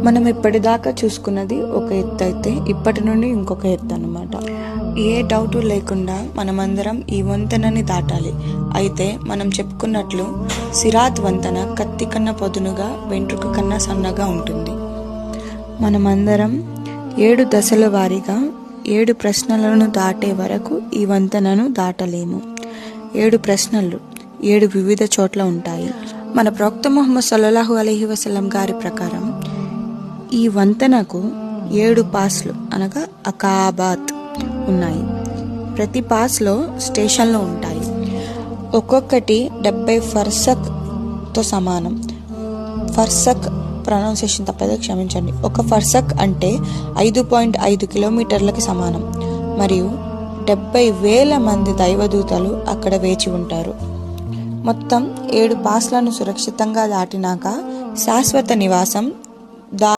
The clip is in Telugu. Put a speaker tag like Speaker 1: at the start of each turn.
Speaker 1: మనం ఇప్పటిదాకా చూసుకున్నది ఒక ఎత్తు అయితే ఇప్పటి నుండి ఇంకొక ఎత్తు అన్నమాట. ఏ డౌటు లేకుండా మనమందరం ఈ వంతెనని దాటాలి. అయితే మనం చెప్పుకున్నట్లు సిరాత్ వంతెన కత్తి కన్నా పొదునుగా వెంట్రుక కన్నా సన్నగా ఉంటుంది. మనమందరం 7 దశల వారీగా 7 ప్రశ్నలను దాటే వరకు ఈ వంతెనను దాటలేము. 7 ప్రశ్నలు 7 వివిధ చోట్ల ఉంటాయి. మన ప్రవక్త ముహమ్మద్ సల్లల్లాహు అలైహి వసల్లం గారి ప్రకారం ఈ వంతెనకు 7 పాస్లు అనగా అకాబాత్ ఉన్నాయి. ప్రతి పాస్లో స్టేషన్లు ఉంటాయి. ఒక్కొక్కటి 70 ఫర్సక్తో సమానం. ఫర్సక్ ప్రొనౌన్సియేషన్ తప్పదే క్షమించండి. ఒక ఫర్సక్ అంటే 5.5 కిలోమీటర్లకి సమానం. మరియు 70,000 మంది దైవదూతలు అక్కడ వేచి ఉంటారు. మొత్తం 7 పాస్లను సురక్షితంగా దాటినాక శాశ్వత నివాసం